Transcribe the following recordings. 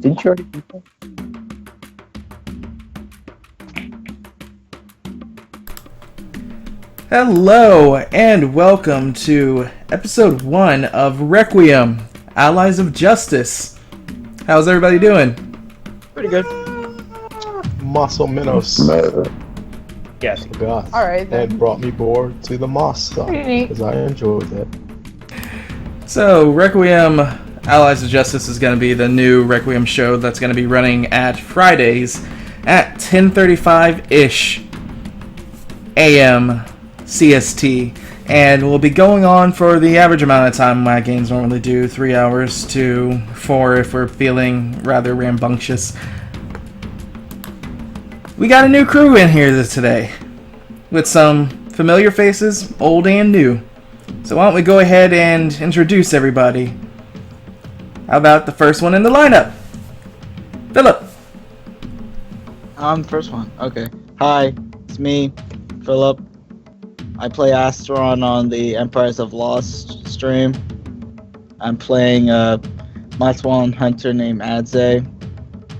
Didn't you already do that? Hello, and welcome to episode 1 of Requiem, Allies of Justice. How's everybody doing? Pretty good. Más o menos. Yes. God. All right, then. That brought me bored to the Moss stuff Pretty neat. because I enjoyed that. So, Requiem, Allies of Justice is going to be the new Requiem show that's going to be running at Fridays at 10:35-ish a.m. CST, and we'll be going on for the average amount of time my games normally do, 3 hours to 4 if we're feeling rather rambunctious. We got a new crew in here today, with some familiar faces, old and new. So why don't we go ahead and introduce everybody? How about the first one in the lineup? Philip. I'm the first one. Okay. Hi, it's me, Philip. I play Astron on the Empires of Lost stream. I'm playing a Mothwallen hunter named Adze.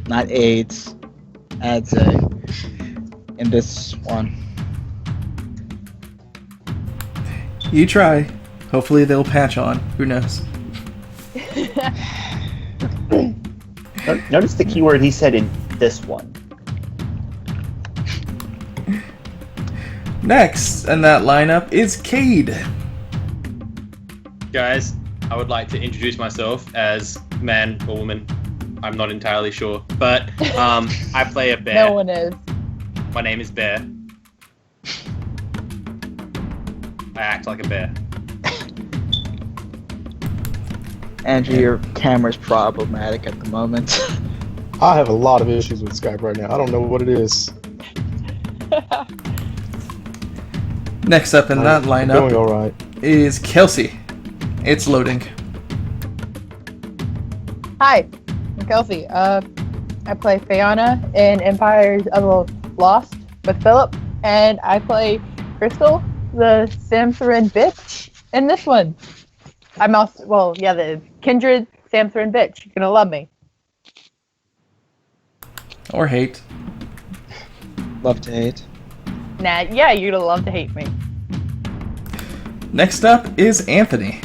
Not AIDS. Adze. In this one. You try. Hopefully they'll patch on. Who knows? Notice the keyword he said in this one. Next in that lineup is Cade. Guys, I would like to introduce myself as man or woman. I'm not entirely sure, but I play a bear. No one is. My name is Bear. I act like a bear. Andrew, your camera's problematic at the moment. I have a lot of issues with Skype right now. I don't know what it is. Next up in that I'm doing lineup all right. is Kelsey. It's loading. Hi, I'm Kelsey. I play Fiona in Empires of Lost with Philip, and I play Crystal, the Samsarin bitch, in this one. I'm also, the Kindred Samsarin bitch. You're gonna love me. Or hate. Love to hate. Nah, yeah, you're gonna love to hate me. Next up is Anthony.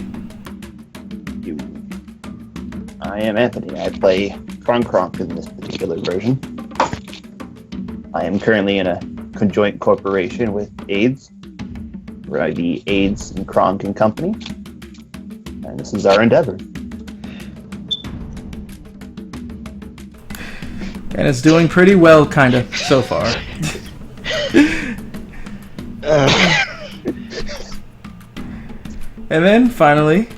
I am Anthony. I play Kronk in this particular version. I am currently in a conjoint corporation with AIDS. We're the AIDS and Kronk and Company. And this is our endeavor. And it's doing pretty well, kinda, so far. And then, finally...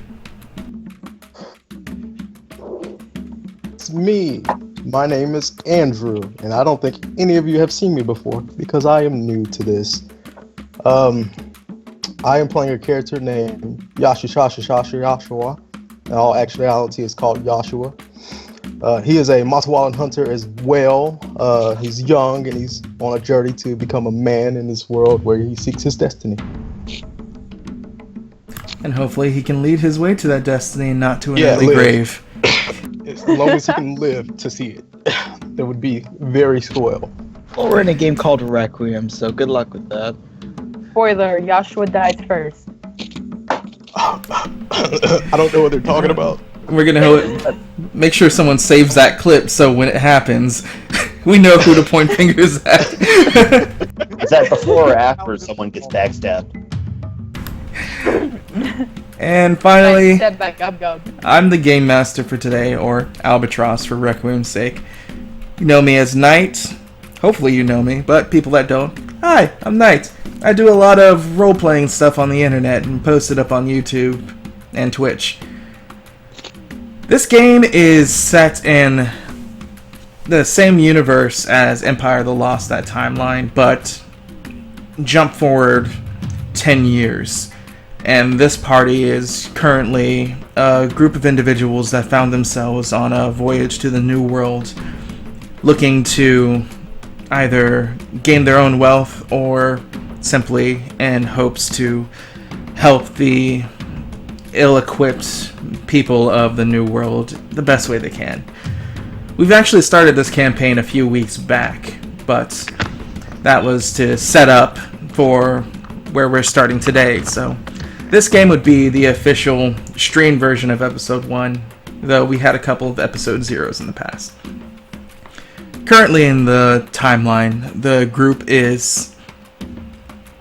It's me. My name is Andrew, and I don't think any of you have seen me before because I am new to this. I am playing a character named Yashua. In all actuality, it's called Joshua. He is a Mothwallen hunter as well. He's young and he's on a journey to become a man in this world where he seeks his destiny. And hopefully he can lead his way to that destiny and not to an early grave. As long as he can live to see it, that would be very swell. Well, we're in a game called Requiem, so good luck with that. Spoiler: Joshua dies first. I don't know what they're talking about. We're gonna make sure someone saves that clip so when it happens, we know who to point fingers at. Is that before or after someone gets backstabbed? And finally, Step back, go. I'm the game master for today, or Albatross for Requiem's sake. You know me as Knight. Hopefully you know me, but people that don't, hi, I'm Knight. I do a lot of role-playing stuff on the internet and post it up on YouTube and Twitch. This game is set in the same universe as Empire of the Lost, that timeline, but jump forward 10 years. And this party is currently a group of individuals that found themselves on a voyage to the New World, looking to either gain their own wealth or simply in hopes to help the ill-equipped people of the New World the best way they can. We've actually started this campaign a few weeks back, but that was to set up for where we're starting today. So this game would be the official stream version of episode 1, though we had a couple of episode 0s in the past. Currently in the timeline, the group is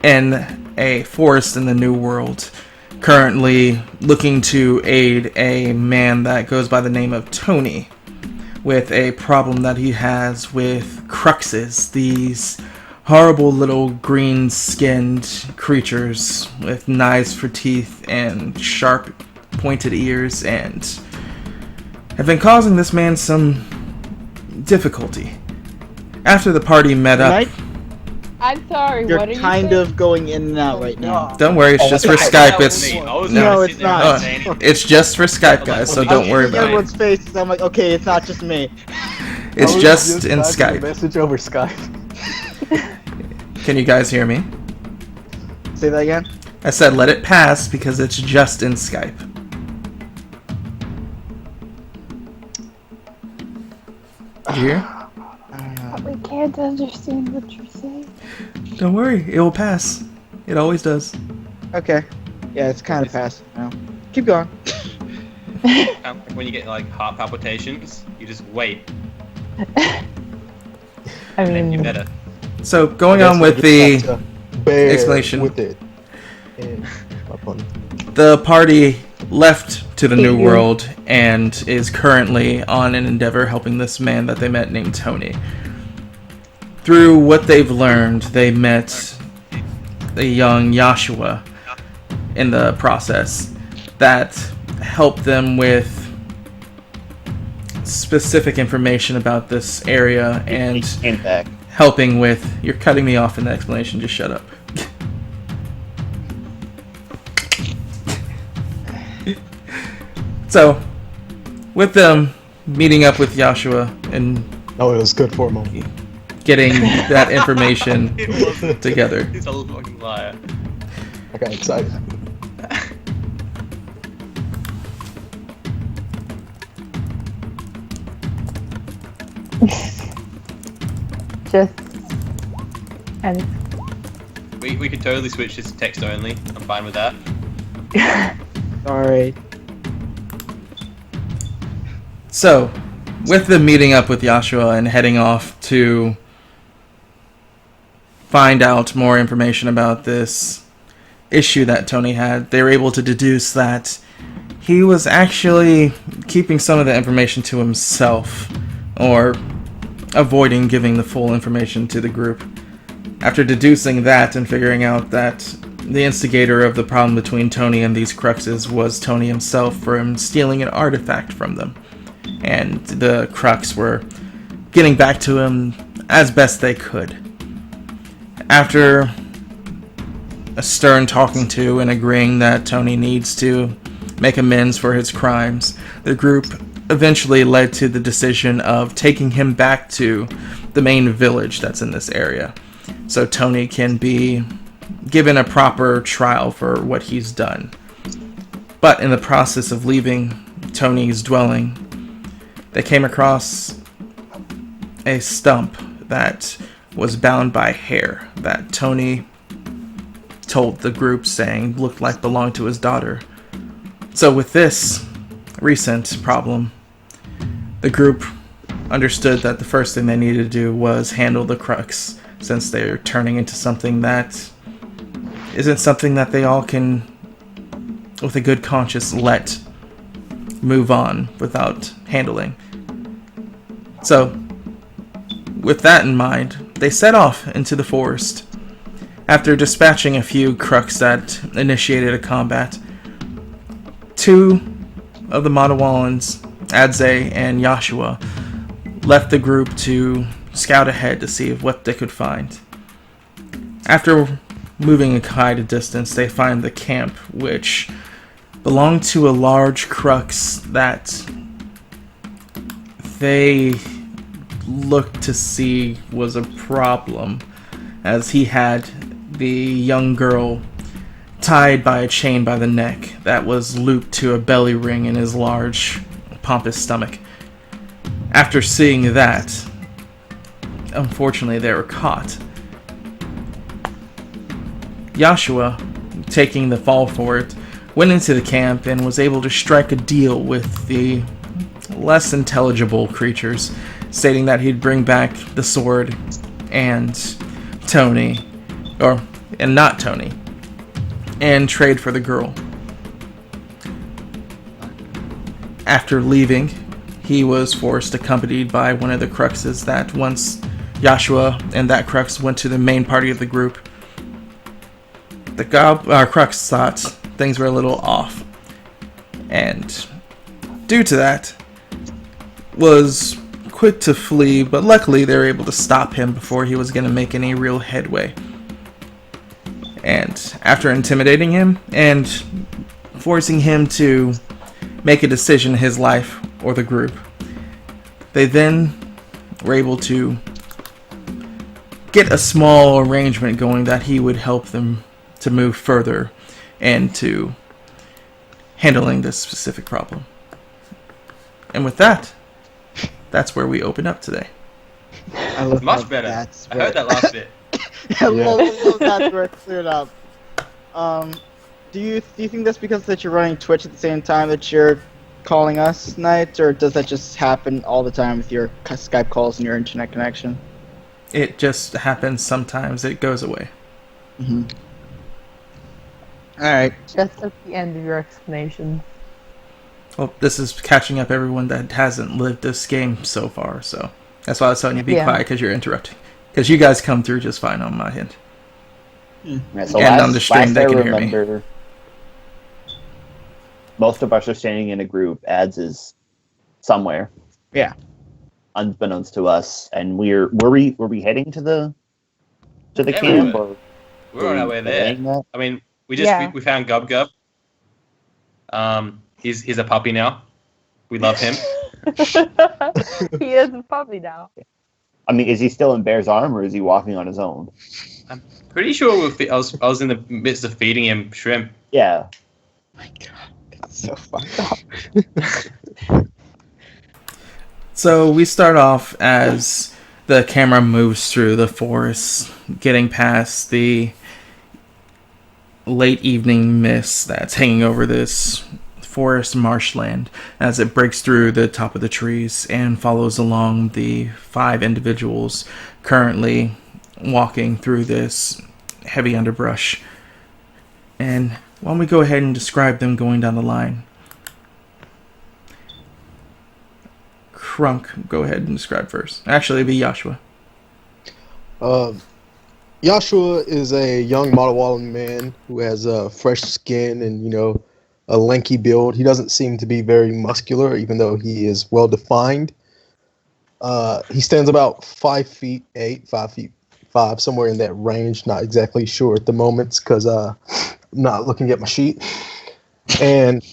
in a forest in the New World, currently looking to aid a man that goes by the name of Tony with a problem that he has with cruxes, these horrible little green-skinned creatures with knives for teeth and sharp pointed ears, and have been causing this man some difficulty. After the party met up... I'm sorry, You're what are you kind saying? of going in and out right now. Don't worry, it's just for Skype. No, it's not. It's just for Skype, guys, so don't worry about it. Everyone's faces. I'm like, okay, it's not just me. It's just in Skype. Message over Skype. Can you guys hear me? Say that again? I said let it pass because it's just in Skype. You hear? We can't understand what you're saying. Don't worry, it will pass. It always does. Okay. Yeah, it's kind of past now. Keep going. When you get like heart palpitations, you just wait, I and then you're mean, better. So going on with the explanation explanation. with it. And my pun. The party left to the New World and is currently on an endeavor helping this man that they met named Tony. Through what they've learned, they met the young Joshua in the process that helped them with specific information about this area and Came back. helping with... You're cutting me off in the explanation, just shut up. So, with them meeting up with Joshua and Oh, it was good for a moment. getting that information together. He's a fucking liar. I got excited. just and We could totally switch this to text only. I'm fine with that. Sorry. So, with them meeting up with Joshua and heading off to find out more information about this issue that Tony had, they were able to deduce that he was actually keeping some of the information to himself, or avoiding giving the full information to the group. After deducing that and figuring out that the instigator of the problem between Tony and these cruxes was Tony himself for him stealing an artifact from them, and the crux were getting back to him as best they could. After a stern talking to and agreeing that Tony needs to make amends for his crimes, the group eventually led to the decision of taking him back to the main village that's in this area, so Tony can be given a proper trial for what he's done. But in the process of leaving Tony's dwelling, they came across a stump that was bound by hair that Tony told the group saying looked like belonged to his daughter. So with this recent problem, the group understood that the first thing they needed to do was handle the crux, since they're turning into something that isn't something that they all can, with a good conscience, let move on without handling. So, with that in mind, they set off into the forest. After dispatching a few crux that initiated a combat, two of the Madawalans, Adze and Joshua, left the group to scout ahead to see what they could find. After moving a quite a distance, they find the camp, which belonged to a large crux that they looked to see was a problem, as he had the young girl tied by a chain by the neck that was looped to a belly ring in his large, pompous stomach. After seeing that, unfortunately they were caught. Joshua, taking the fall for it, went into the camp and was able to strike a deal with the less intelligible creatures, stating that he'd bring back the sword and Tony, and not Tony, and trade for the girl. After leaving, he was forced, accompanied by one of the Cruxes, that once Joshua and that Crux went to the main party of the group, the Crux thought things were a little off, and due to that, was quick to flee, but luckily they were able to stop him before he was going to make any real headway. And after intimidating him and forcing him to make a decision in his life or the group, they then were able to get a small arrangement going that he would help them to move further and to handling this specific problem. And with that, that's where we open up today. Much better. I heard that last bit. That's where it cleared up. Do you think that's because that you're running Twitch at the same time that you're calling us, Knight, or does that just happen all the time with your Skype calls and your internet connection? It just happens sometimes. It goes away. Mm-hmm. Alright. Just at the end of your explanation. Well, this is catching up everyone that hasn't lived this game so far, so that's why I was telling you to be quiet, because you're interrupting. Because you guys come through just fine on my end. Yeah, so And on the stream, they can hear me. Most of us are standing in a group. Ads is somewhere. Yeah. Unbeknownst to us, and were we heading to the Yeah, camp? Or we're on our way there. that? I mean, we found Gub Gub. He's a puppy now. We love him. He is a puppy now. I mean, is he still in Bear's arm, or is he walking on his own? I'm pretty sure I was in the midst of feeding him shrimp. Yeah. My God, that's so fucked up. So we start off as the camera moves through the forest, getting past the late evening mist that's hanging over this forest marshland as it breaks through the top of the trees and follows along the 5 individuals currently walking through this heavy underbrush. And why don't we go ahead and describe them going down the line? Crunk, go ahead and describe first. Actually, it'd be Joshua. Joshua is a young Matawalan man who has fresh skin and, a lanky build. He doesn't seem to be very muscular, even though he is well defined. He stands about 5'8", 5'5", somewhere in that range. Not exactly sure at the moment because I'm not looking at my sheet. And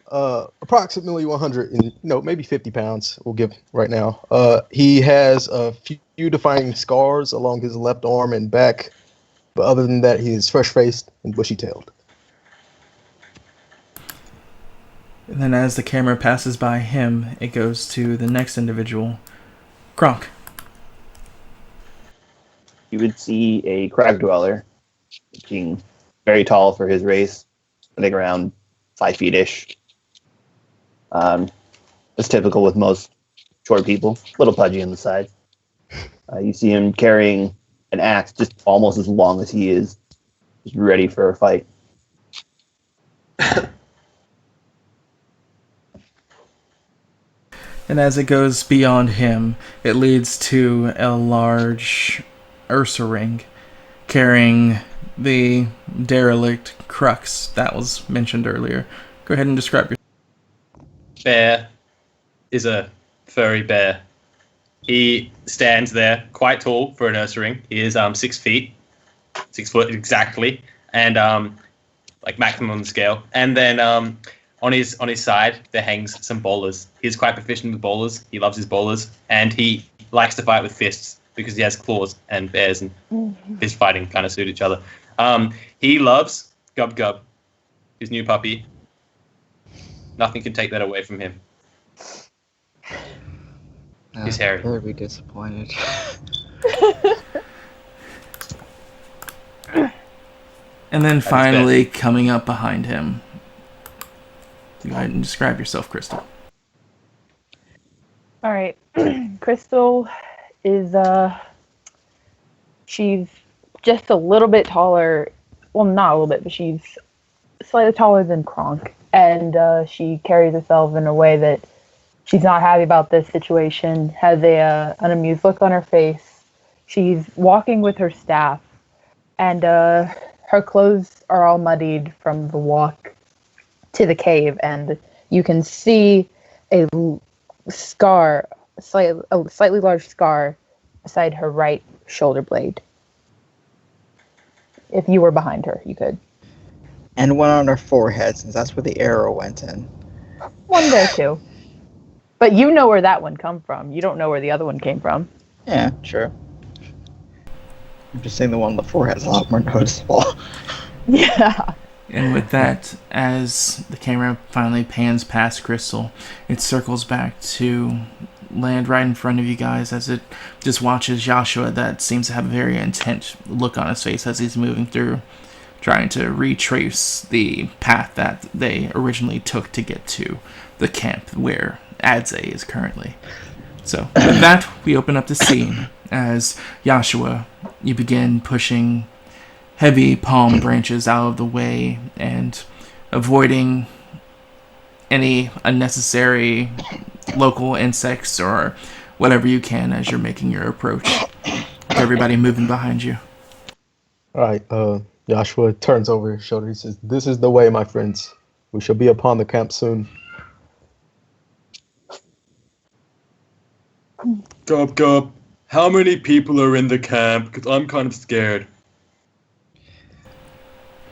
approximately 100 and maybe 50 pounds. We'll give right now. He has a few defining scars along his left arm and back, but other than that, he is fresh-faced and bushy-tailed. And then as the camera passes by him, it goes to the next individual, Kronk. You would see a crag dweller, being very tall for his race, I think around 5 feet-ish. It's typical with most short people, a little pudgy on the side. You see him carrying an axe just almost as long as he is, just ready for a fight. And as it goes beyond him, it leads to a large Ursa ring carrying the derelict Crux that was mentioned earlier. Go ahead and describe your... Bear is a furry bear. He stands there quite tall for an Ursa ring. He is 6 feet, 6 foot exactly, and like maximum scale. And then on his side there hangs some bowlers. He's quite proficient with bowlers. He loves his bowlers, and he likes to fight with fists because he has claws, and bears and fist fighting kind of suit each other. He loves Gub Gub, his new puppy. Nothing can take that away from him. He's hairy. Better be disappointed. And then finally, coming up behind him. Go ahead and describe yourself, Crystal. All right. Crystal is she's just a little bit taller. Well, not a little bit, but she's slightly taller than Kronk, and she carries herself in a way that she's not happy about this situation. Has an amused look on her face. She's walking with her staff, and her clothes are all muddied from the walk to the cave, and you can see a scar, a slightly large scar beside her right shoulder blade. If you were behind her, you could. And one on her forehead, since that's where the arrow went in. One there too. But you know where that one come from. You don't know where the other one came from. Yeah, sure. I'm just saying the one on the forehead is a lot more noticeable. Yeah. And with that, as the camera finally pans past Crystal, it circles back to land right in front of you guys as it just watches Joshua that seems to have a very intent look on his face as he's moving through, trying to retrace the path that they originally took to get to the camp where Adze is currently. So with that, we open up the scene as Joshua, you begin pushing heavy palm branches out of the way and avoiding any unnecessary local insects or whatever you can as you're making your approach. With everybody moving behind you. All right, Joshua turns over his shoulder. He says, "This is the way, my friends. We shall be upon the camp soon." Gub Gub, how many people are in the camp? Because I'm kind of scared.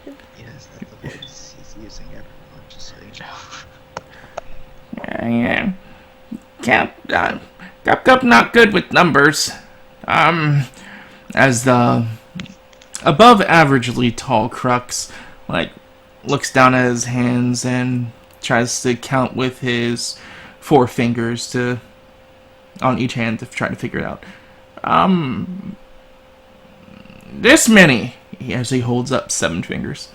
Yes, that's the voice he's using everyone, just so you know. Yeah. Camp, Gup not good with numbers. As the above averagely tall Crux, looks down at his hands and tries to count with his 4 fingers on each hand to try to figure it out. This many, as he holds up 7 fingers.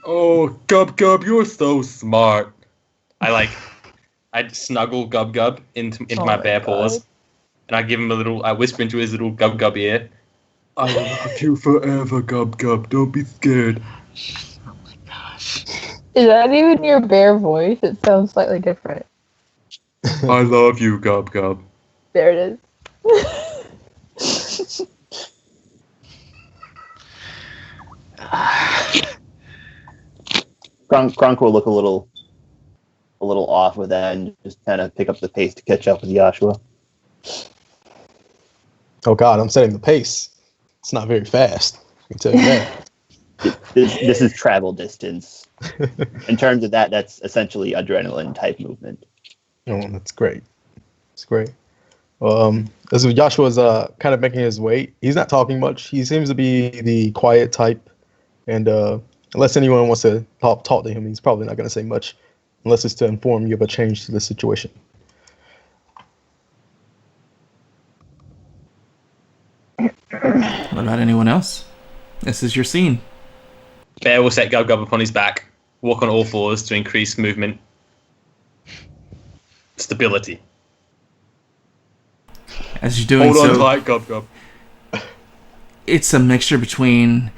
Oh, Gub Gub, you're so smart. I'd snuggle Gub Gub into my bare paws, and I give him I whisper into his little Gub Gub ear. I love you forever, Gub Gub. Don't be scared. Oh my gosh. Is that even your bear voice? It sounds slightly different. I love you, Gub Gub. There it is. Kronk will look a little off with that and just kind of pick up the pace to catch up with Joshua. Oh God, I'm setting the pace. It's not very fast. I can tell you that. This is travel distance. In terms of that, that's essentially adrenaline type movement. Oh, that's great. It's great. As Joshua's kind of making his way, he's not talking much. He seems to be the quiet type, and unless anyone wants to talk to him, he's probably not going to say much, unless it's to inform you of a change to the situation. What about anyone else? This is your scene. Bear will set Gub Gub upon his back, walk on all fours to increase movement stability. As you're doing Hold on so, tight, Gub Gub. it's a mixture between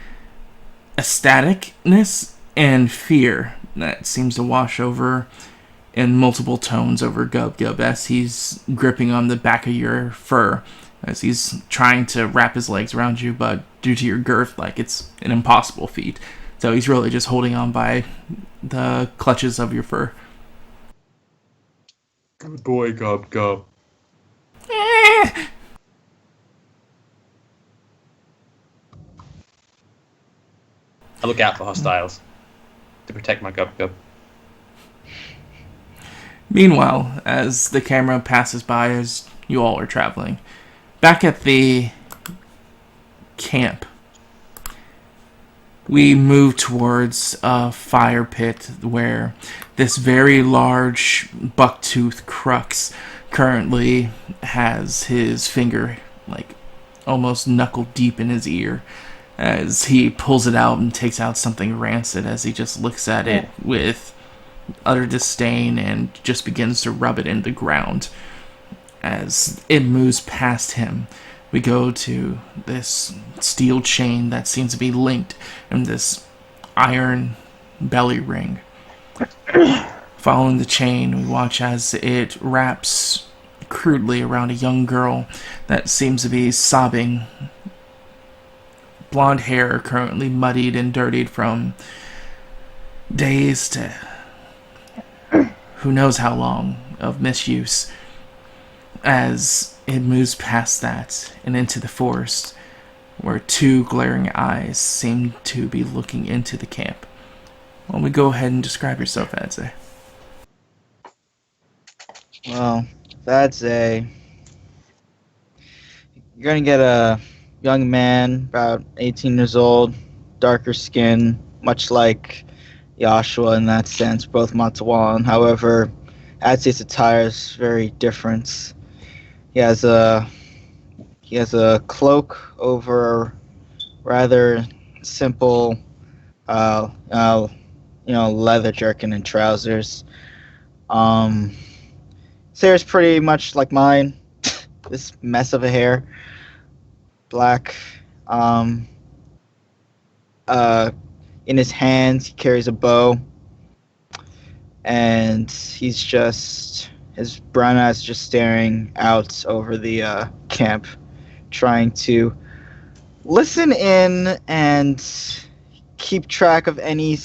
ecstaticness and fear that seems to wash over in multiple tones over Gub Gub as he's gripping on the back of your fur, as he's trying to wrap his legs around you, but due to your girth, it's an impossible feat. So he's really just holding on by the clutches of your fur. Good boy, Gub Gub. Eh. I look out for hostiles to protect my Gub Gub. Meanwhile, as the camera passes by as you all are traveling, back at the camp, we move towards a fire pit where this very large bucktooth crux currently has his finger like almost knuckle deep in his ear as he pulls it out and takes out something rancid as he just looks at it with utter disdain and just begins to rub it into the ground. As it moves past him, we go to this steel chain that seems to be linked in this iron belly ring. Following the chain, we watch as it wraps crudely around a young girl that seems to be sobbing. Blonde hair currently muddied and dirtied from days to who knows how long of misuse. As it moves past that and into the forest, where two glaring eyes seem to be looking into the camp. Why don't we go ahead and describe yourself, Adze? Well, that's you're gonna get a young man, about 18 years old, darker skin, much like Joshua in that sense, both Matawalan. However, Adze's attire is very different. He has a cloak over rather simple, leather jerkin and trousers. His hair is pretty much like mine. This mess of a hair, black. In his hands, he carries a bow, and his brown eyes just staring out over the camp, trying to listen in and keep track of any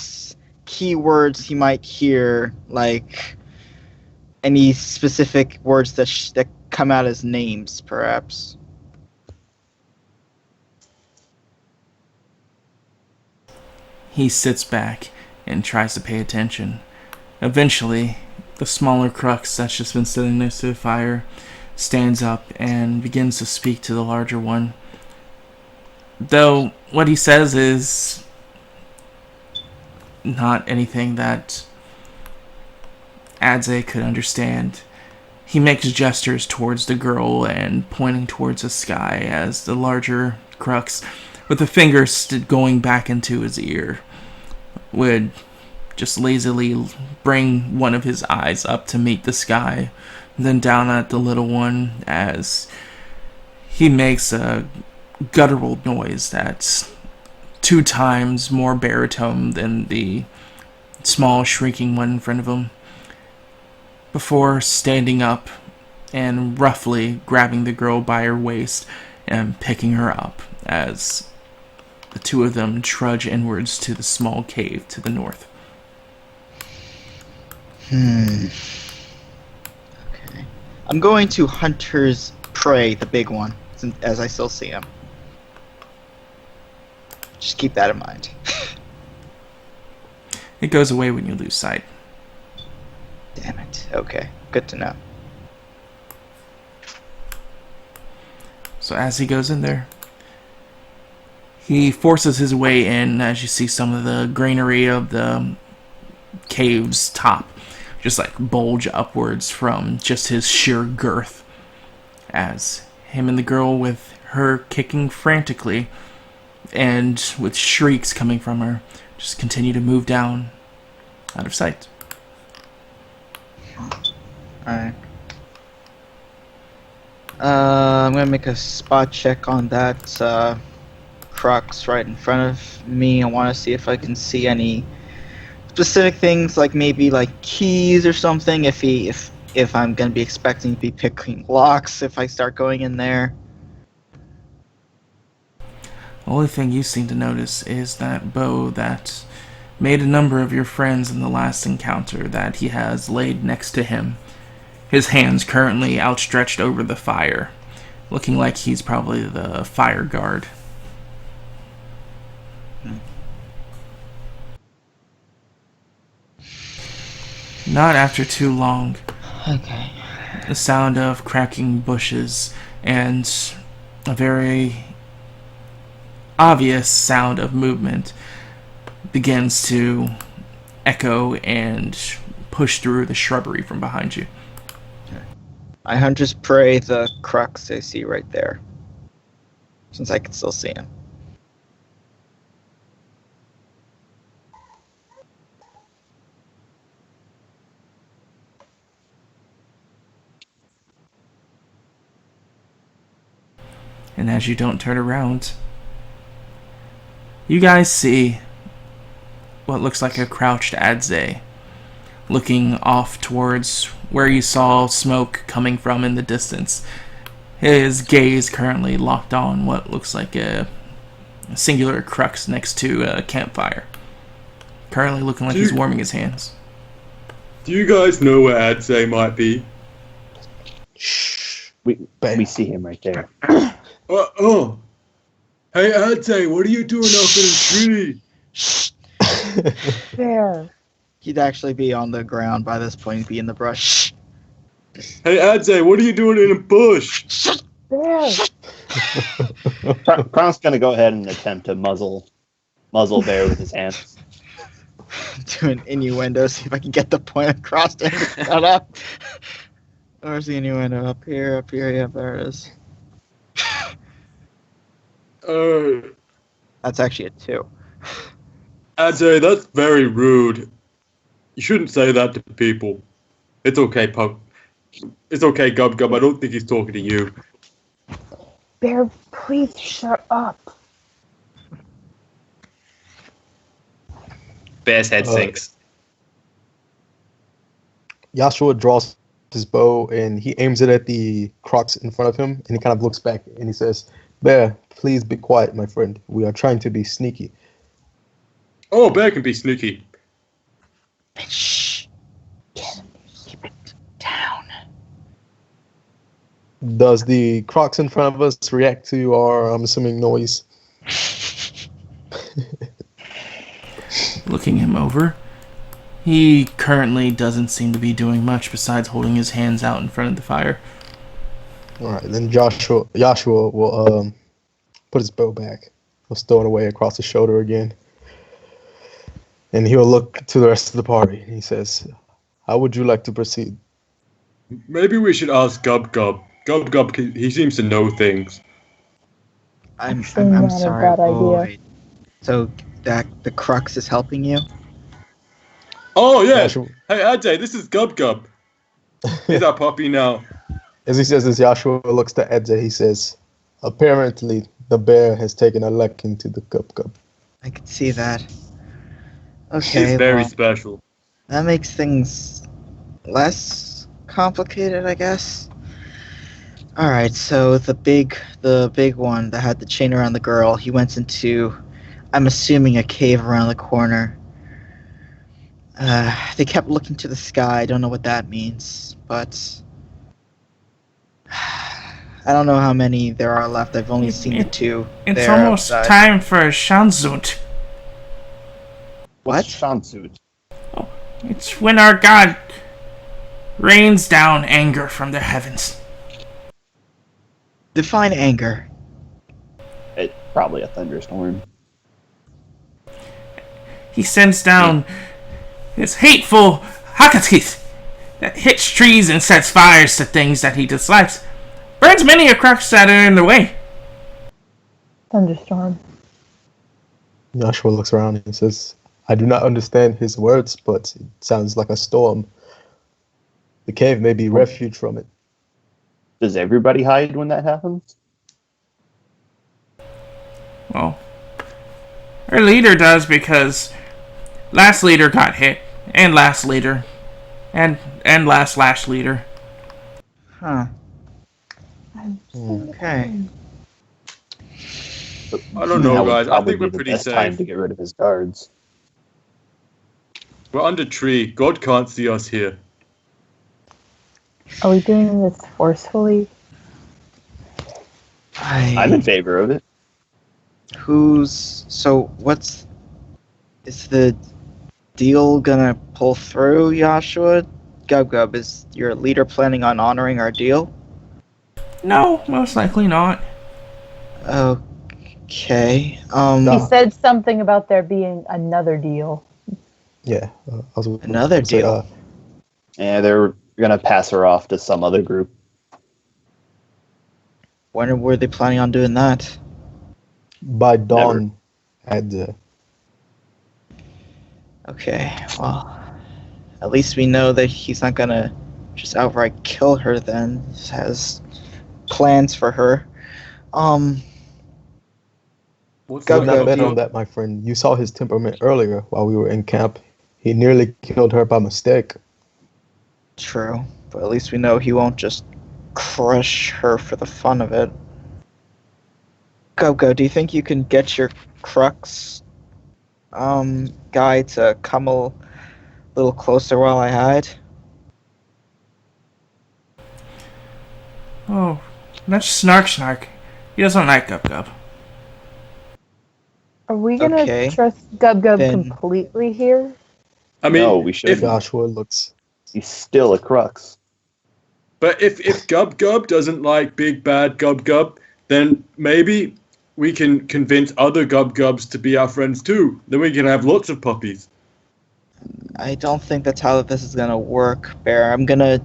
key words he might hear, like any specific words that come out as names, perhaps. He sits back and tries to pay attention. Eventually, the smaller crux that's just been sitting next to the fire stands up and begins to speak to the larger one. Though what he says is not anything that Adze could understand. He makes gestures towards the girl and pointing towards the sky as the larger crux, with the finger going back into his ear, would just lazily bring one of his eyes up to meet the sky, then down at the little one as he makes a guttural noise that's 2 times more baritone than the small shrieking one in front of him, before standing up and roughly grabbing the girl by her waist and picking her up as the two of them trudge inwards to the small cave to the north. Okay. I'm going to Hunter's Prey, the big one, as I still see him. Just keep that in mind. It goes away when you lose sight. Damn it. Okay. Good to know. So as he goes in there, he forces his way in as you see some of the greenery of the cave's top just like bulge upwards from just his sheer girth, as him and the girl, with her kicking frantically and with shrieks coming from her, just continue to move down out of sight. Alright. I'm gonna make a spot check on that crux right in front of me. I want to see if I can see any specific things, like maybe like keys or something. If I'm gonna be expecting to be picking locks if I start going in there. The only thing you seem to notice is that bow that made a number of your friends in the last encounter that he has laid next to him. His hands currently outstretched over the fire, looking like he's probably the fire guard. Not after too long. Okay. The sound of cracking bushes and a very obvious sound of movement begins to echo and push through the shrubbery from behind you. I hunters prey the crux I see right there, since I can still see him. And as you don't turn around, you guys see what looks like a crouched Adze looking off towards where you saw smoke coming from in the distance. His gaze currently locked on what looks like a singular crux next to a campfire. Currently looking like he's warming his hands. Do you guys know where Adze might be? Shh. We see him right there. Oh. Hey, Adze, what are you doing up in a tree? There. He'd actually be on the ground by this point. He'd be in the brush. Hey, Adze, what are you doing in a bush? There. Kronk's gonna go ahead and attempt to muzzle Bear with his hands. Do an innuendo, see if I can get the point across to him. Shut up. Where's the innuendo? Up here, yeah, there it is. That's actually a 2. Adze, that's very rude. You shouldn't say that to people. It's okay, Pug. It's okay, Gub Gub. I don't think he's talking to you. Bear, please shut up. Bear's head sinks. Joshua draws his bow and he aims it at the crux in front of him, and he kind of looks back and he says, "Bear, please be quiet, my friend. We are trying to be sneaky." Oh, Bear can be sneaky. Shh. Keep it down. Does the crux in front of us react to our, I'm assuming, noise? Looking him over, he currently doesn't seem to be doing much besides holding his hands out in front of the fire. Alright, then Joshua will put his bow back. He'll stow it away across his shoulder again. And he'll look to the rest of the party. He says, "How would you like to proceed?" Maybe we should ask Gub Gub. Gub Gub, he seems to know things. I'm not a sorry. bad idea. Boy. So that the crux is helping you? Oh, yeah. Joshua, Hey, Adze, this is Gub Gub. He's our puppy now. as he says this, Joshua looks to Edze. He says, "Apparently, the bear has taken a liking to the Cup. I could see that. Okay, He's very well, special. that makes things less complicated, I guess. All right, so the big one that had the chain around the girl, he went into, I'm assuming, a cave around the corner. They kept looking to the sky. I don't know what that means, but I don't know how many there are left. I've only seen the 2. It's there almost outside. time for a Shanzut. What? Shansu. It's when our god rains down anger from the heavens. Define anger. It's probably a thunderstorm. He sends down his hateful Hakateeth that hits trees and sets fires to things that he dislikes. Burns many a crux that are in the way. Thunderstorm. Joshua looks around and says, "I do not understand his words, but it sounds like a storm. The cave may be refuge from it." Does everybody hide when that happens? Well, our leader does because last leader got hit, and last leader, and last leader. Huh. Okay. I don't That know, would guys. I probably think we're be the pretty best time safe. to get rid of his guards. We're under tree. God can't see us here. Are we doing this forcefully? I'm in favor of it. Is the deal gonna pull through, Joshua? Gub Gub, is your leader planning on honoring our deal? No, most likely not. Okay. He said something about there being another deal. Yeah. I was Another gonna say, deal. Yeah, they're gonna pass her off to some other group. When were they planning on doing that? by dawn at the Okay, well, at least we know that he's not gonna just outright kill her then. He has plans for her. What's Go, would go, not bet do you- on that, my friend. You saw his temperament earlier while we were in camp. He nearly killed her by mistake. True, but at least we know he won't just crush her for the fun of it. Go, do you think you can get your crux guy to come a little closer while I hide? Oh, that's Snark. He doesn't like Gub Gub. Are we gonna Okay, trust Gub Gub then- completely here? I mean, No, we shouldn't. Joshua looks. He's still a crux. but if Gub Gub doesn't like big bad Gub Gub, then maybe we can convince other Gub Gubs to be our friends too. Then we can have lots of puppies. I don't think that's how this is gonna work, Bear. I'm gonna.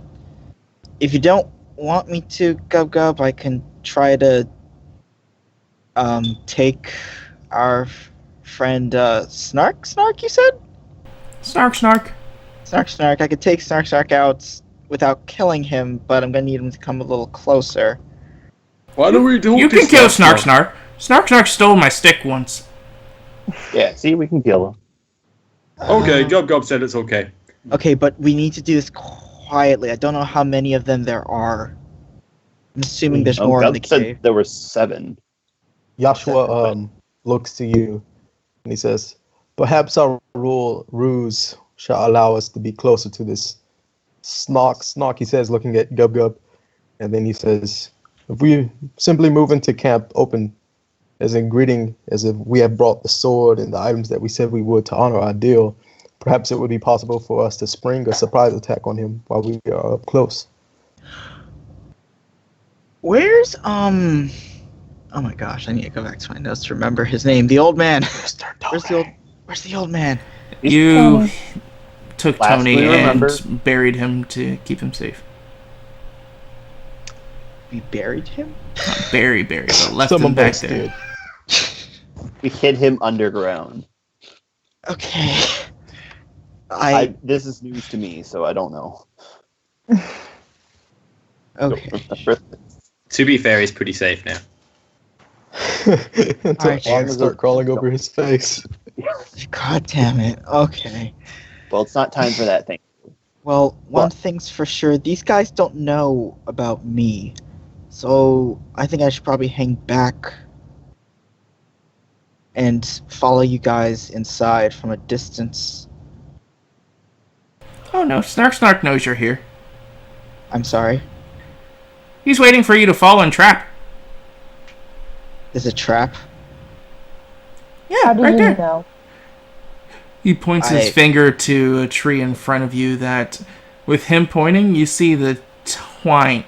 If you don't want me to, Gub, I can try to take our friend Snark. You said Snark. Snark. I could take Snark out without killing him, but I'm gonna need him to come a little closer. Why don't we do You this can kill Snark? Snark. Snark stole my stick once. Yeah, see, we can kill him. Okay, Gub Gub said it's okay. Okay, but we need to do this quietly. I don't know how many of them there are. I'm assuming there's more in the Gub said cave. there were 7. Joshua looks to you and he says, "Perhaps our ruse shall allow us to be closer to this Snark." He says, looking at Gub. And then he says, "If we simply move into camp open, as in greeting, as if we have brought the sword and the items that we said we would to honor our deal, perhaps it would be possible for us to spring a surprise attack on him while we are up close." Where's Oh my gosh, I need to go back to my notes to remember his name. The old man. Where's the old man? You took Last Tony we remember- and buried him to keep him safe. We buried him? Not bury, but left Some him of back us there. did. We hid him underground. Okay. This is news to me, so I don't know. Okay. To be fair, he's pretty safe now. Until Alright, ants start crawling over his face. God damn it. Okay. Well, it's not time for that thing. Well, one What? thing's for sure, these guys don't know about me. So I think I should probably hang back and follow you guys inside from a distance. Oh no, Snark knows you're here. I'm sorry. He's waiting for you to fall and trap. Is it a trap? Yeah, How do right you there. know? He points his finger to a tree in front of you that, with him pointing, you see the twine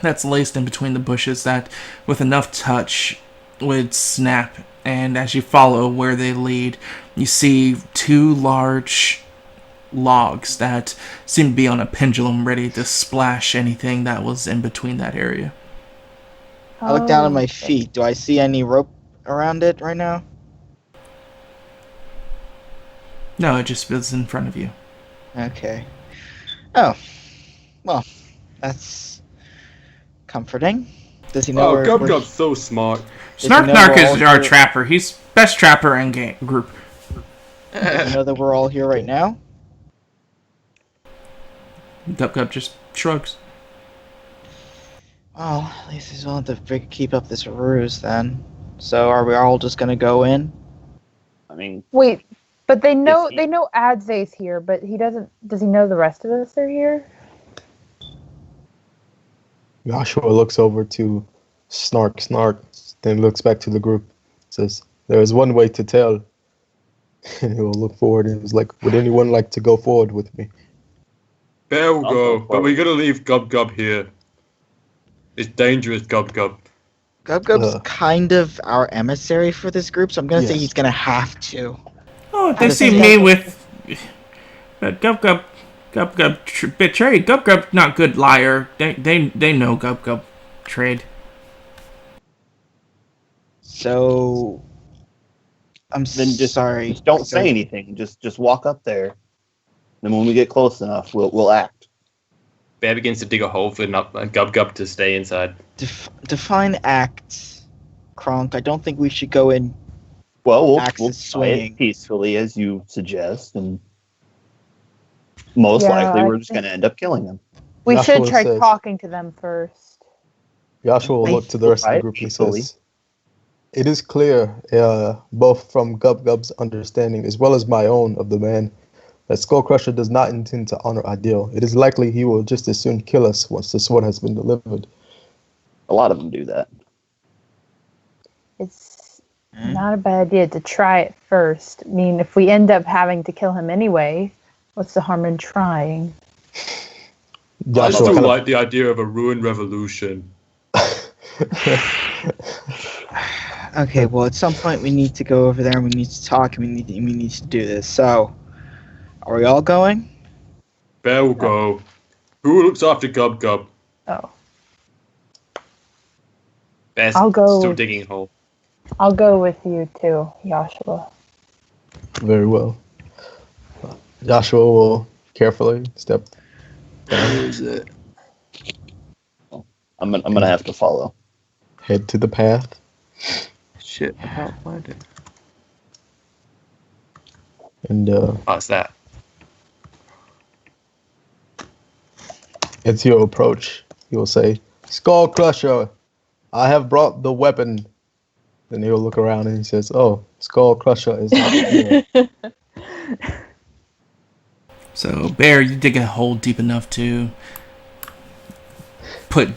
that's laced in between the bushes that, with enough touch, would snap. And as you follow where they lead, you see 2 large logs that seem to be on a pendulum ready to splash anything that was in between that area. I look down at my Okay. feet. Do I see any rope around it right now? No, it just is in front of you. Okay. Oh. Well, that's comforting. Does he know Oh, where... Gub where- Gub's so smart. Does he Snark know we're all is our here- trapper. He's best trapper in group. Does he know that we're all here right now? Gub just shrugs. Well, at least he's willing to keep up this ruse then. So are we all just gonna go in? I mean, Wait, but they know he- they know Adzay's here, but he doesn't. Does he know the rest of us are here? Joshua looks over to Snark, then looks back to the group. Says, "There is one way to tell." And he will look forward and he's like, "Would anyone like to go forward with me?" Bear will I'll go, go but we forward. gotta leave Gub Gub here. It's dangerous, Gub Gub. Gub's kind of our emissary for this group, so I'm gonna say Yes. he's gonna have to. Oh, they does see he me have- with Gub betrayed. Gub not good liar. They know Gub trade. So I'm Then just sorry. Just don't Sorry. say anything. Just walk up there. Then when we get close enough, we'll act. Bear begins to dig a hole for Gub to stay inside. Define act, Kronk. I don't think we should go in. Well, we'll Axis try it swinging. peacefully as you suggest, and most Yeah, likely I we're just think- going to end up killing them. We should Joshua try says- talking to them first. Joshua will look to the We'll rest of try the it group and peacefully. says, "It is clear, both from Gub's understanding as well as my own of the man, that Skullcrusher does not intend to honor Ideal. It is likely he will just as soon kill us once the sword has been delivered." A lot of them do that. It's not a bad idea to try it first. I mean, if we end up having to kill him anyway, what's the harm in trying? Joshua kind of- like the idea of a ruined revolution. Okay, well, at some point we need to go over there and we need to talk and we need to do this. So, are we all going? Bear will go. Who looks after Gub? Oh, Bear's I'll go. still digging a hole. I'll go with you too, Joshua. Very well. Joshua will carefully step down, I'm gonna have to follow. head to the path. Shit, about what? And What's that? as you approach, he will say, "Skullcrusher, I have brought the weapon." Then he'll look around and he says, "Oh, Skullcrusher is not here." So, Bear, you dig a hole deep enough to put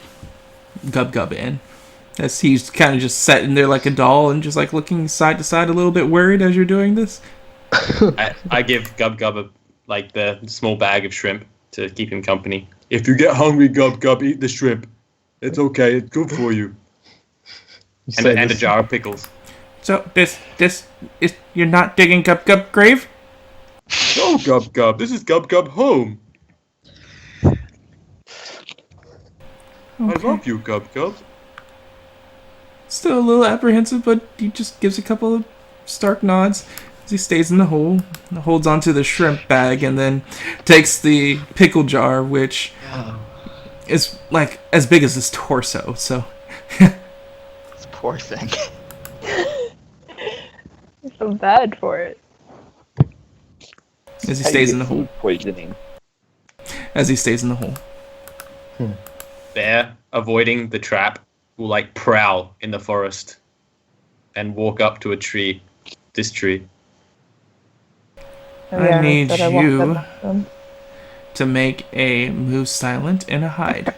Gub in. As he's kind of just sitting there like a doll and just like looking side to side a little bit worried as you're doing this. I give Gub the small bag of shrimp to keep him company. If you get hungry, Gub, eat the shrimp. It's okay. It's good for you. You And, say and a this- jar of pickles. So, this is, you're not digging Gub grave? No, Gub. This is Gub home. I love you, Gub. Still a little apprehensive, but he just gives a couple of stark nods as he stays in the hole, holds onto the shrimp bag, and then takes the pickle jar, which is like as big as his torso. So, This poor thing. I feel bad for it. as he How you stays get in the hole, food poisoning. as he stays in the hole. Bear, avoiding the trap, will like prowl in the forest and walk up to a tree. This tree. Oh, I need said I walked you- up next to him. To make a move silent and a hide.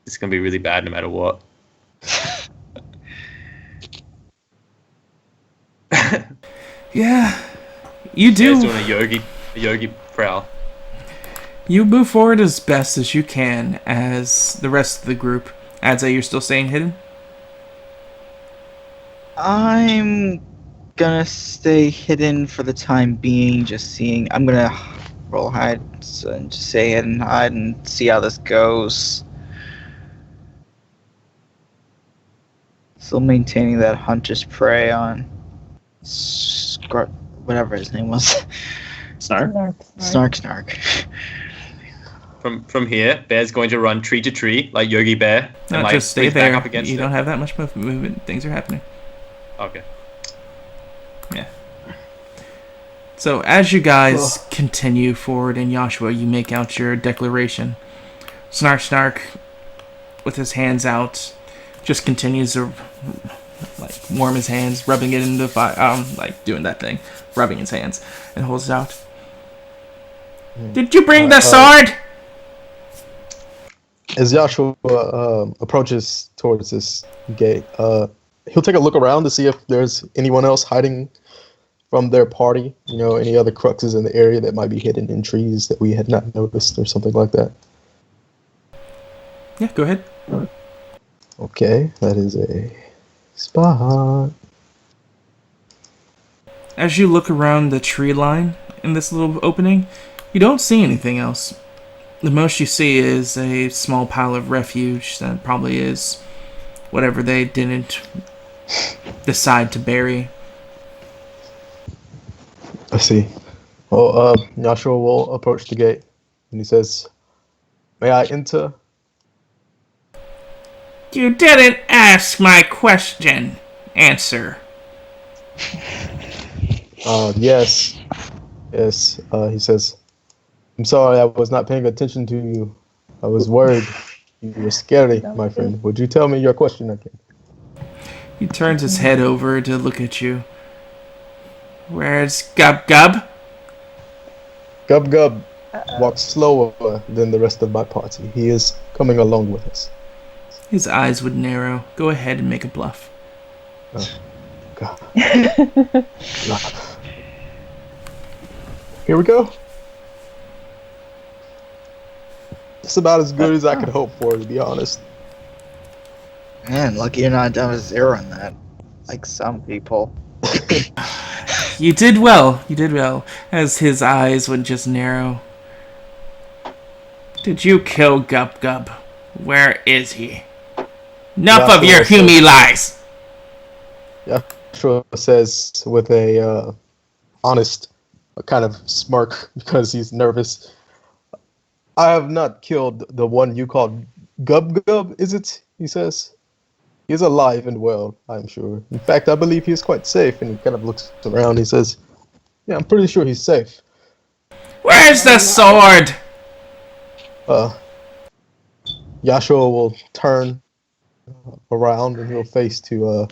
It's gonna be really bad no matter what. Yeah, you Bear's do. doing a yogi prowl. You move forward as best as you can as the rest of the group. Adza, you're still staying hidden? I'm gonna stay hidden for the time being, just seeing. I'm gonna roll hide and just stay hidden and hide and see how this goes. Still maintaining that hunter's prey on whatever his name was. Snark. Snark. From here, Bear's going to run tree to tree like Yogi Bear. And No, like just stay breathe back there. up against You it. don't have that much movement. Things are happening. Okay. So as you guys continue forward in Joshua, you make out your declaration. Snark, with his hands out, just continues to like warm his hands, rubbing it into the fire, like doing that thing, rubbing his hands, and holds it out. Did you bring the sword? As Joshua approaches towards this gate, he'll take a look around to see if there's anyone else hiding from their party? You know, any other cruxes in the area that might be hidden in trees that we had not noticed or something like that? Yeah, go ahead. Okay, that is a spot. As you look around the tree line in this little opening, you don't see anything else. The most you see is a small pile of refuge that probably is whatever they didn't decide to bury. I see. Well, Joshua will approach the gate, and he says, "May I enter?" You didn't ask my question. Answer. Yes. Yes. He says, "I'm sorry, I was not paying attention to you. I was worried. You were scary, my friend. Would you tell me your question again?" He turns his head over to look at you. Where's Gub Gub? Gub Gub walks slower than the rest of my party. He is coming along with us. His eyes would narrow. Go ahead and make a bluff. God. Here we go. It's about as good as I could hope for, to be honest. Man, lucky you're not down to 0 on that. Like some people. You did well. You did well. As his eyes would just narrow. Did you kill Gub Gub? Where is he? Enough of your Hume lies! Joshua says with a honest kind of smirk because he's nervous. "I have not killed the one you called Gub Gub, is it?" he says. "He is alive and well, I'm sure. In fact, I believe he is quite safe." And he kind of looks around. He says, "Yeah, I'm pretty sure he's safe." Where's the sword? Joshua will turn around and he'll face to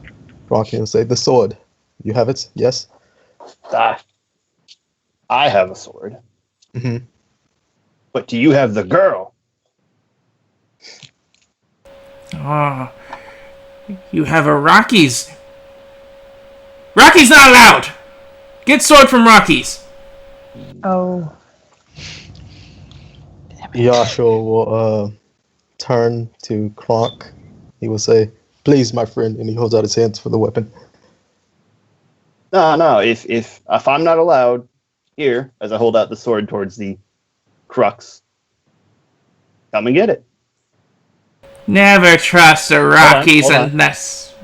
Rocky and say, "The sword. You have it? Yes?" I have a sword. Mm-hmm. But do you have the girl? Oh, you have a Rockies. Rocky's not allowed! Get sword from Rockies! Oh. Joshua will turn to Kronk. He will say, "Please, my friend," and he holds out his hands for the weapon. No. If I'm not allowed, here, as I hold out the sword towards the crux, come and get it. Never trust the Rockies hold on. unless...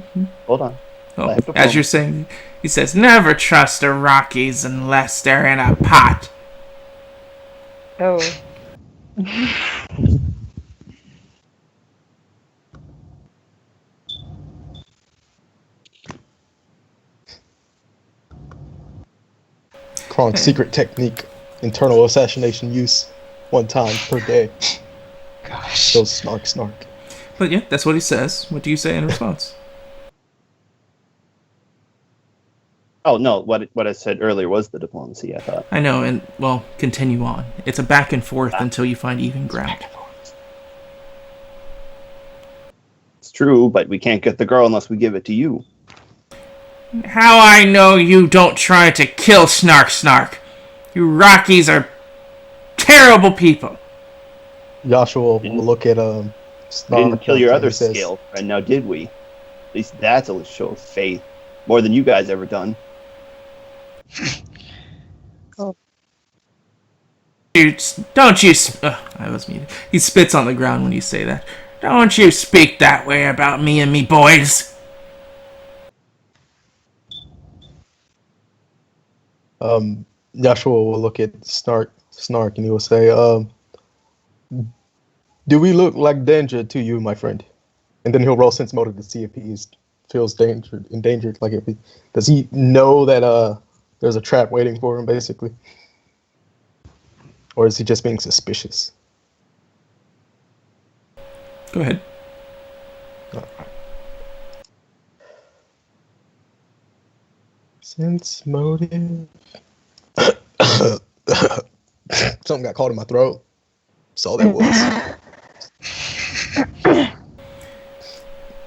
Hold on. Oh, as you're saying, he says, never trust the Rockies unless they're in a pot. Oh. Kronk's secret technique, internal assassination use, 1 time per day. Gosh. Those snark. But yeah, that's what he says. What do you say in response? Oh no, what I said earlier was the diplomacy, I thought. I know, and, well, continue on. It's a back and forth until you find even ground. It's true, but we can't get the girl unless we give it to you. How I know you don't try to kill Snark? You Rockies are terrible people. Joshua will look at We Snark. didn't kill your and other he says, scale friend, now did we? At least that's a show of faith. More than you guys ever done. Don't you... I was muted. He spits on the ground when you say that. Don't you speak that way about me and me boys. Joshua will look at Snark, and he will say, "Do we look like danger to you, my friend?" And then he'll roll sense motive to see if he feels endangered. Like, does he know that there's a trap waiting for him, basically, or is he just being suspicious? Go ahead. Sense motive. Something got caught in my throat. That's all that was.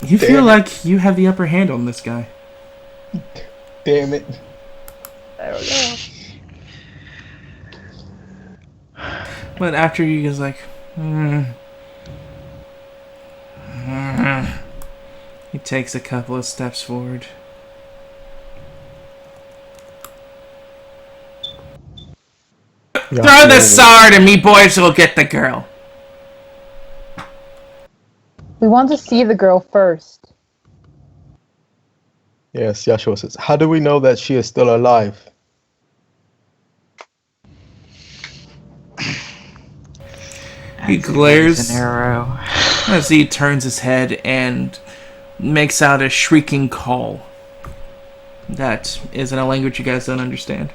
You feel like you have the upper hand on this guy. Damn it. I don't know. But after you guys like, he takes a couple of steps forward. Throw the sword and me boys will get the girl. We want to see the girl first. Yes, Yashua says, how do we know that she is still alive? He glares An arrow. as he turns his head and makes out a shrieking call. That is in a language you guys don't understand.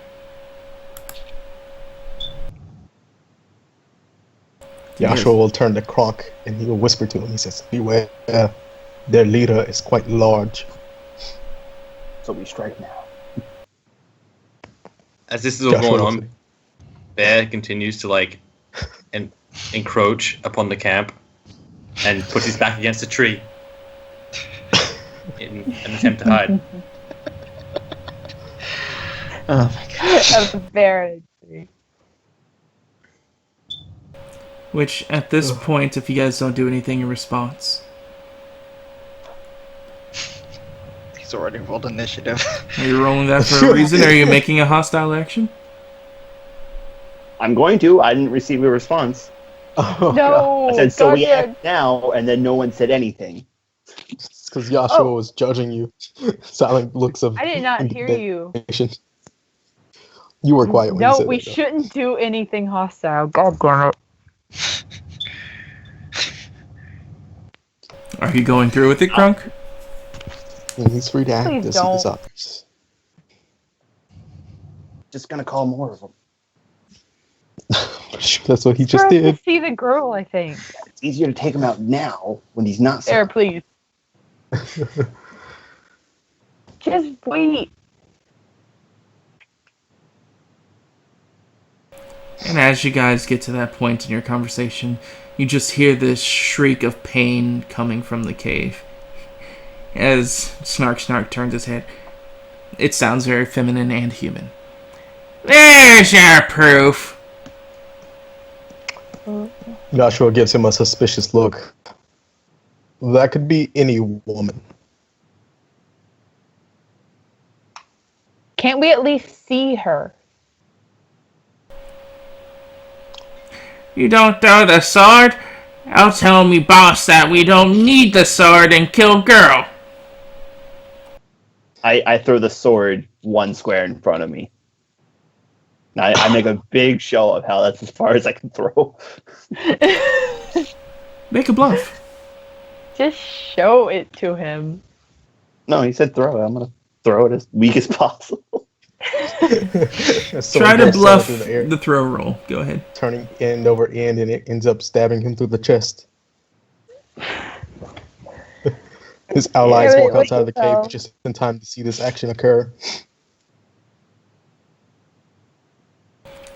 Yashua will turn to Kronk and he will whisper to him. He says, beware, their leader is quite large. So we strike now. As this is all Joshua going looks on, Bear continues to encroach upon the camp and puts his back against a tree in an attempt to hide. Oh my god. A very Which, at this point, if you guys don't do anything in response, He's already rolled initiative. are you rolling that for a reason? Or are you making a hostile action? I'm going to. I didn't receive a response. Oh, No. I said, so we Guardian. act now, and then no one said anything. It's because Yashua was judging you. Silent looks of I did not hear you. indignation. You were quiet when you No, said we that, though. shouldn't do anything hostile. God damn it. Are you going through with it, Krunk? And he's free to act Please as he don't. desires. Just gonna call more of them. That's what he For just us did. to see the girl, I think. It's easier to take him out now when he's not. There, please. Just wait. And as you guys get to that point in your conversation, you just hear this shriek of pain coming from the cave. As Snark turns his head, it sounds very feminine and human. There's your proof. Joshua gives him a suspicious look. That could be any woman. Can't we at least see her? You don't throw the sword? I'll tell me boss that we don't need the sword and kill girl. I throw the sword one square in front of me. I make a big show of how that's as far as I can throw. Make a bluff. Just show it to him. No, he said throw it. I'm gonna throw it as weak as possible. So Try it to goes bluff through the air, the throw roll. Go ahead. turning end over end, and it ends up stabbing him through the chest. His allies Yeah, walk wait, outside of the so- cave just in time to see this action occur.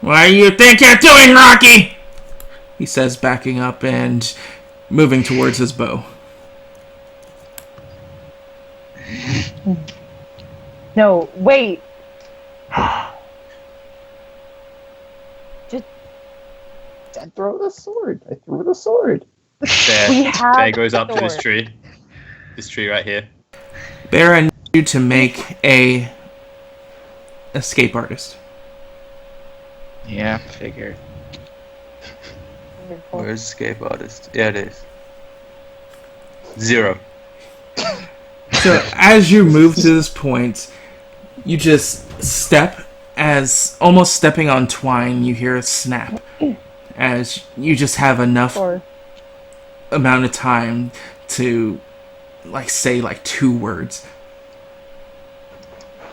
What do you think you're doing, Rocky? He says, backing up and moving towards his bow. No, wait. I throw the sword. I threw the sword. Bear, We have Bear goes up to this sword. tree. This tree right here. Bear, I need you to make a escape artist. Yeah, figured. Where's escape artist? Yeah, it is. 0. So as you move to this point, you just step, as almost stepping on twine, you hear a snap. As you just have enough Or amount of time to say 2 words.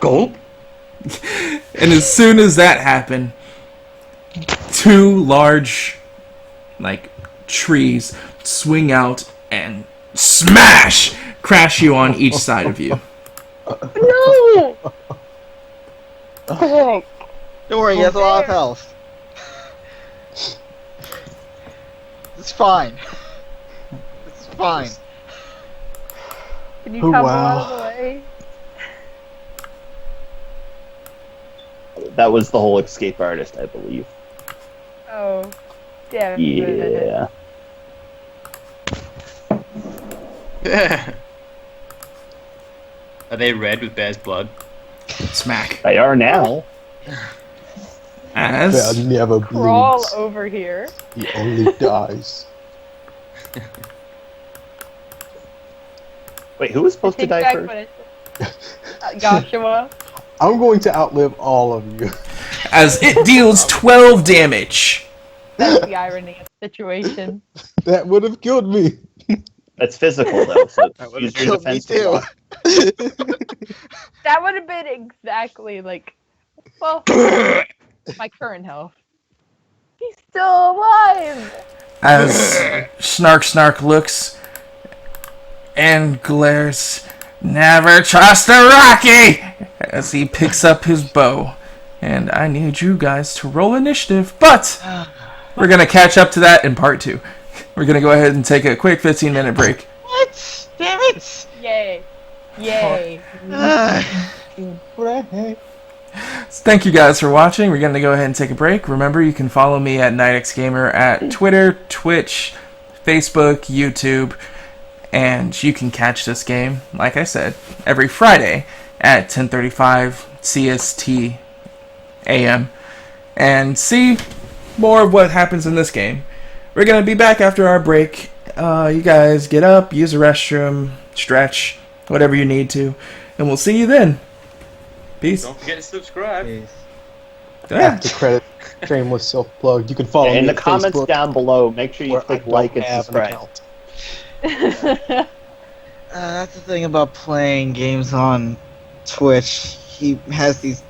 Gulp? And as soon as that happened, 2 large trees swing out and smash, crash you on each side of you. no! Don't worry, he has a lot of health. It's fine. It's fine. Can you Oh, come wow. out of the way? That was the whole escape artist, I believe. Oh, damn. Yeah. Are they red with bear's blood? Smack. They are now. As Bear never Crawl bleeds. over here. He only dies. Wait, who was supposed to Take die back first? what I said. Joshua. I'm going to outlive all of you. as it deals 12 damage. That's the irony of the situation. That would have killed me. That's physical, though, so That would use have your killed me defense too. block. That would have been exactly like, well, my current health. He's still alive. As Snark looks and glares, never trust a Rocky! As he picks up his bow. And I need you guys to roll initiative, but we're going to catch up to that in part 2. We're going to go ahead and take a quick 15-minute break. What? Damn it! Yay. Yay. Thank you guys for watching. We're going to go ahead and take a break. Remember, you can follow me at Nightxgamer at Twitter, Twitch, Facebook, YouTube, and you can catch this game, like I said, every Friday at 10:35 CST AM and see more of what happens in this game. We're going to be back after our break. You guys get up, use the restroom, stretch, whatever you need to, and we'll see you then. Peace. Don't forget to subscribe. Yeah. After credit, shameless self-plug. You can follow me In the on comments Facebook, down below, make sure you where I click don't like and have an subscribe. account. That's the thing about playing games on Twitch. He has these